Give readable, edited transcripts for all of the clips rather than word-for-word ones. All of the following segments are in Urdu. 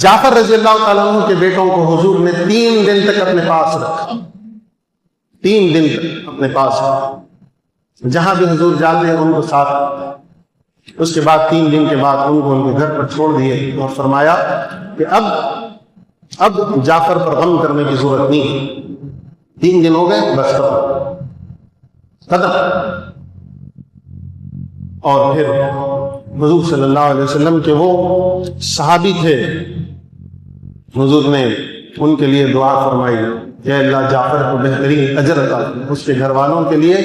جعفر رضی اللہ تعالیٰ عنہ کے بیٹوں کو حضور نے 3 دن تک اپنے پاس رکھا، 3 دن تک اپنے پاس رکھا، جہاں بھی حضور جاتے ہیں ان کو ساتھ۔ اس کے بعد 3 دن کے بعد ان کو ان کے گھر پر چھوڑ دیے اور فرمایا کہ اب جعفر پر غم کرنے کی ضرورت نہیں ہے، 3 دن ہو گئے، بس ختم۔ اور پھر حضور صلی اللہ علیہ وسلم کے وہ صحابی تھے، حضور نے ان کے لیے دعا فرمائی کہ اللہ جعفر کو بہترین اجر عطا کر، اس کے گھر والوں کے لیے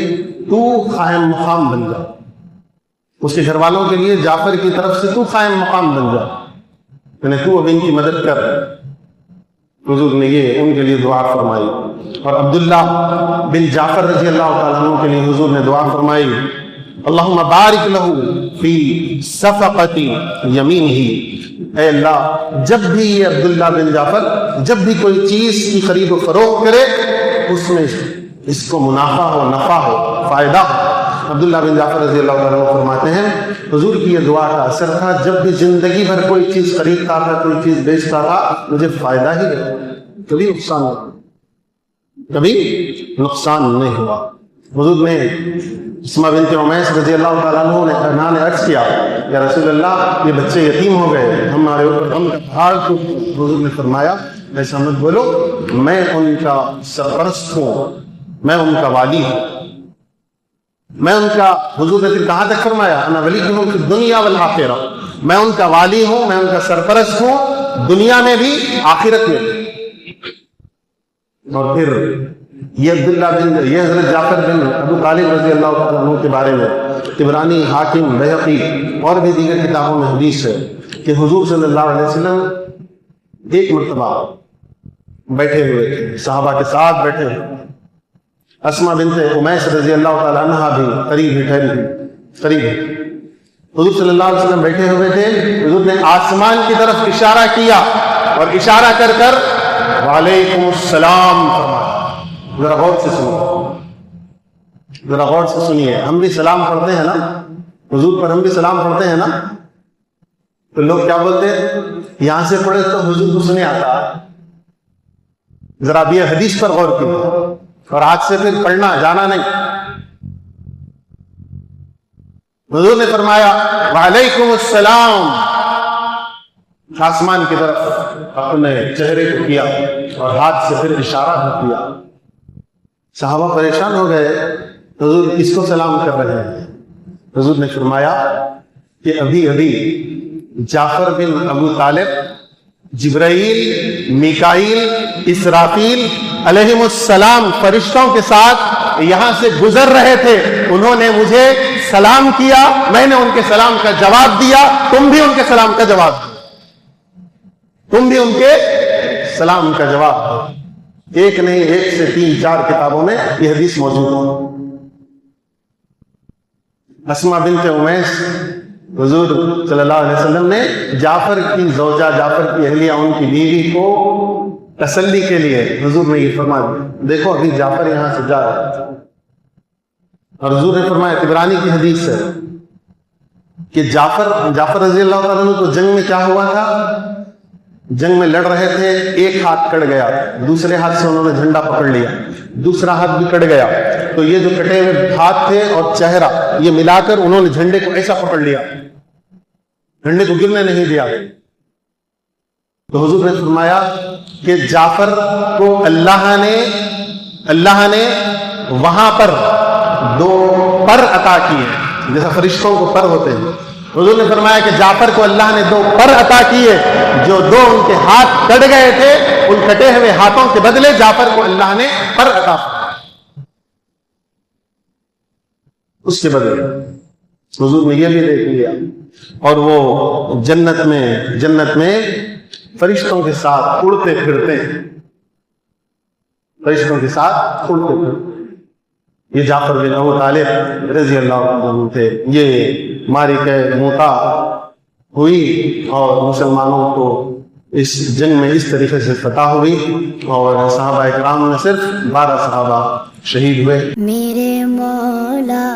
تو قائم مقام بن جا، اس کے گھر والوں کے لیے جعفر کی طرف سے تو قائم مقام بن جا، یعنی تو اب ان کی مدد کر۔ حضور نے یہ ان کے لیے دعا فرمائی۔ اور عبداللہ بن جعفر رضی اللہ تعالیٰ عنہ کے لیے حضور نے دعا فرمائی اللہم بارک لہ فی صفقۃ یمینہ، اے اللہ جب بھی یہ عبداللہ بن جعفر جب بھی کوئی چیز کی خرید و فروخت کرے اس میں اس کو منافع ہو، نفع ہو، فائدہ ہو۔ عبداللہ بن جعفر رضی اللہ تعالیٰ عنہ فرماتے ہیں حضور کی یہ دعا کا اثر تھا، جب بھی زندگی بھر کوئی چیز خریدتا تھا، کوئی چیز بیچتا تھا، مجھے فائدہ ہی ہے، کبھی نقصان نہیں ہوا۔ حضور نے اسماء بنت عمیس رضی اللہ تعالیٰ عنہ نے عرض کیا یا رسول اللہ یہ بچے یتیم ہو گئے، ہمارے اوپر غم کا پہاڑ ٹوٹ۔ حضور نے فرمایا ایسا مت بولو، میں ان کا سرپرست ہوں، میں ان کا والی ہوں، میں ان کا، حضور نے پھر کہاں تک فرمایا انا ولیہم فی الدنیا والآخرہ، میں ان کا والی ہوں، میں ان کا سرپرست ہوں، دنیا میں بھی آخرت میں بھی۔ اور پھر یہ حضرت جعفر بن ابو طالب رضی اللہ تعالیٰ عنہ کے بارے میں طبرانی، حاکم، بیہقی اور بھی دیگر کتابوں میں حدیث ہے کہ حضور صلی اللہ علیہ وسلم ایک مرتبہ بیٹھے ہوئے صحابہ کے ساتھ بیٹھے ہوئے، اسماء بنت عمیس رضی اللہ تعالیٰ عنہ بھی قریب ہی قریب ہے، حضور صلی اللہ علیہ وسلم بیٹھے ہوئے تھے، حضور نے آسمان کی طرف اشارہ کیا اور اشارہ کر کر وعلیکم السلام فرمایا۔ ذرا غور سے سنیے، ہم بھی سلام پڑھتے ہیں نا، حضور پر ہم بھی سلام پڑھتے ہیں نا، تو لوگ کیا بولتے ہیں یہاں سے پڑھے تو حضور کو سنے آتا، ذرا بھی حدیث پر غور کیجیے اور آج سے پھر پڑھنا جانا نہیں۔ حضور نے فرمایا وعلیکم السلام، آسمان کی طرف اپنے چہرے کو کیا اور ہاتھ سے پھر اشارہ کیا۔ صحابہ پریشان ہو گئے، حضور کس کو سلام کر رہے ہیں؟ حضور نے فرمایا کہ ابھی جعفر بن ابو طالب جبرائیل، میکائیل، اسرافیل علیہم السلام فرشتوں کے ساتھ یہاں سے گزر رہے تھے، انہوں نے مجھے سلام کیا، میں نے ان کے سلام کا جواب دیا، تم بھی ان کے سلام کا جواب دو، تم بھی ان کے سلام کا جواب دو۔ ایک نہیں، 1 سے 3 4 کتابوں میں یہ حدیث موجود ہے۔ اسماء بنت عمیس حضور صلی اللہ علیہ وسلم نے جعفر کی زوجہ، جعفر کی اہلیہ، ان کی بیوی کو تسلی کے لیے حضور نے یہ فرمایا، دیکھو ابھی جعفر یہاں سے جا رہا ہے، اور حضور نے فرمایا، طبرانی کی حدیث ہے کہ جعفر رضی اللہ تعالیٰ عنہ کو جنگ میں کیا ہوا تھا، جنگ میں لڑ رہے تھے، ایک ہاتھ کٹ گیا، دوسرے ہاتھ سے انہوں نے جھنڈا پکڑ لیا، دوسرا ہاتھ بھی کٹ گیا، تو یہ جو کٹے ہوئے ہاتھ تھے اور چہرہ یہ ملا کر انہوں نے جھنڈے کو ایسا پکڑ لیا، جھنڈے کو گرنے نہیں دیا۔ تو حضور نے فرمایا کہ جعفر کو اللہ نے وہاں پر 2 پر عطا کیے، جیسا فرشتوں کو پر ہوتے ہیں، حضور نے فرمایا کہ جعفر کو اللہ نے 2 پر عطا کیے، جو 2 ان کے ہاتھ کٹ گئے تھے، ان کٹے ہوئے ہاتھوں کے بدلے جعفر کو اللہ نے پر عطا فرمایا۔ اس کے بدلے حضور نے یہ بھی دیکھ لیا، اور وہ جنت میں فرشتوں کے ساتھ اڑتے پھرتے ہیں، فرشتوں کے ساتھ اڑتے پھرتے۔ یہ جعفر بن ابو طالب رضی اللہ عنہ تھے۔ یہ معرکہ موتا ہوئی اور مسلمانوں کو اس جنگ میں اس طریقے سے فتح ہوئی، اور صحابہ اکرام میں صرف 12 صحابہ شہید ہوئے۔ میرے مولا